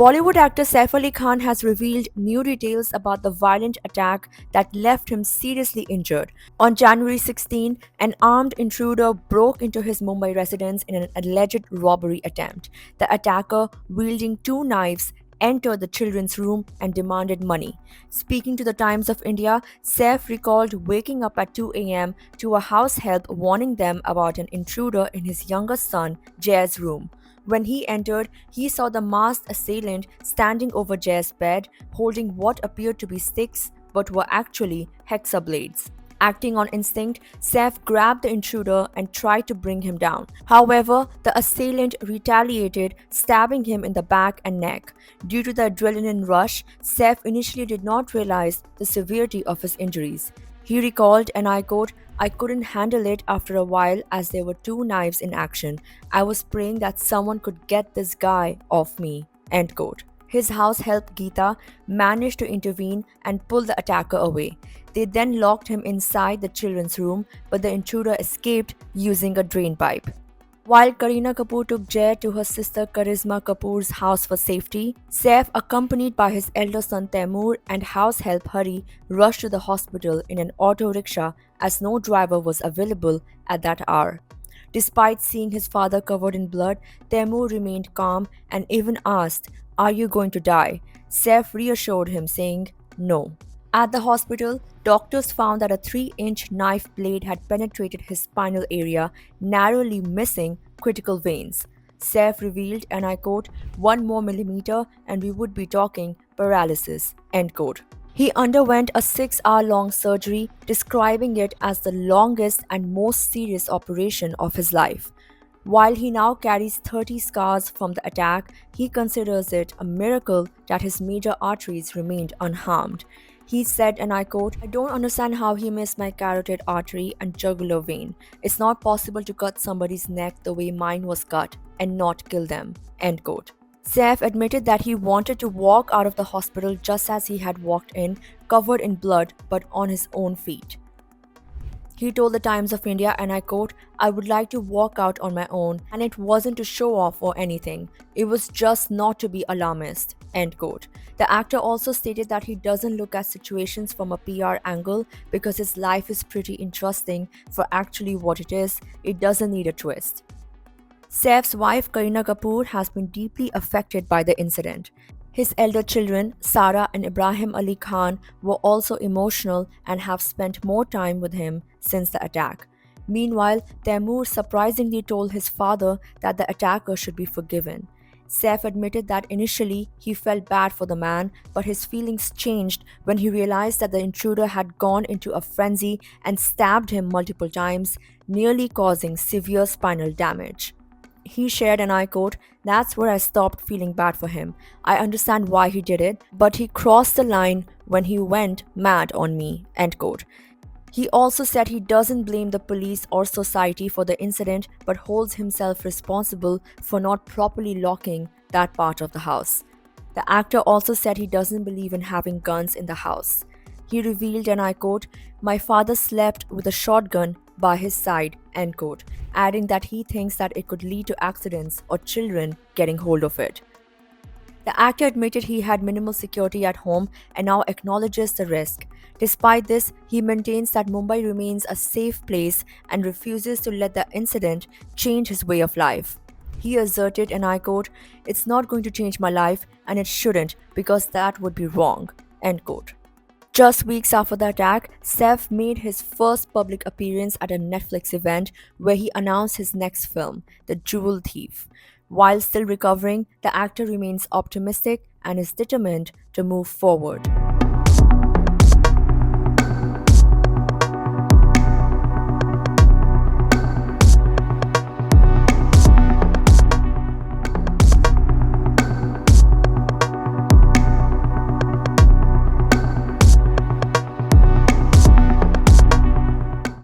Bollywood actor Saif Ali Khan has revealed new details about the violent attack that left him seriously injured. On January 16, an armed intruder broke into his Mumbai residence in an alleged robbery attempt. The attacker, wielding two knives, entered the children's room and demanded money. Speaking to the Times of India, Saif recalled waking up at 2 a.m. to a house help warning them about an intruder in his younger son, Jay's room. When he entered, he saw the masked assailant standing over Jay's bed, holding what appeared to be sticks but were actually hexa blades. Acting on instinct, Saif grabbed the intruder and tried to bring him down. However, the assailant retaliated, stabbing him in the back and neck. Due to the adrenaline rush, Saif initially did not realize the severity of his injuries. He recalled, and I quote, "I couldn't handle it after a while as there were two knives in action. I was praying that someone could get this guy off me." End quote. His house help Geeta managed to intervene and pull the attacker away. They then locked him inside the children's room, but the intruder escaped using a drain pipe. While Kareena Kapoor took Jay to her sister Karisma Kapoor's house for safety, Saif, accompanied by his elder son Taimur and house help Hari, rushed to the hospital in an auto rickshaw as no driver was available at that hour. Despite seeing his father covered in blood, Taimur remained calm and even asked, "Are you going to die?" Saif reassured him, saying, "No." At the hospital, doctors found that a 3-inch knife blade had penetrated his spinal area, narrowly missing critical veins. Saif revealed, and I quote, "1 more millimeter and we would be talking paralysis." End quote. He underwent a 6-hour-long surgery, describing it as the longest and most serious operation of his life. While he now carries 30 scars from the attack, he considers it a miracle that his major arteries remained unharmed. He said, and I quote, "I don't understand how he missed my carotid artery and jugular vein. It's not possible to cut somebody's neck the way mine was cut and not kill them." End quote. Saif admitted that he wanted to walk out of the hospital just as he had walked in, covered in blood but on his own feet. He told the Times of India, and I quote, "I would like to walk out on my own, and it wasn't to show off or anything. It was just not to be alarmist." End quote. The actor also stated that he doesn't look at situations from a PR angle because his life is pretty interesting for actually what it is. It doesn't need a twist. Saif's wife Kareena Kapoor has been deeply affected by the incident. His elder children, Sara and Ibrahim Ali Khan, were also emotional and have spent more time with him since the attack. Meanwhile, Taimur surprisingly told his father that the attacker should be forgiven. Saif admitted that initially he felt bad for the man, but his feelings changed when he realized that the intruder had gone into a frenzy and stabbed him multiple times, nearly causing severe spinal damage. He shared, and I quote, "That's where I stopped feeling bad for him. I understand why he did it, but he crossed the line when he went mad on me." End quote. He also said he doesn't blame the police or society for the incident but holds himself responsible for not properly locking that part of the house. The actor also said he doesn't believe in having guns in the house. He revealed, and I quote, "My father slept with a shotgun by his side," end quote, adding that he thinks that it could lead to accidents or children getting hold of it. The actor admitted he had minimal security at home and now acknowledges the risk. Despite this, he maintains that Mumbai remains a safe place and refuses to let the incident change his way of life. He asserted, and I quote, "It's not going to change my life and it shouldn't because that would be wrong." End quote. Just weeks after the attack, Saif made his first public appearance at a Netflix event where he announced his next film, The Jewel Thief. While still recovering, the actor remains optimistic and is determined to move forward.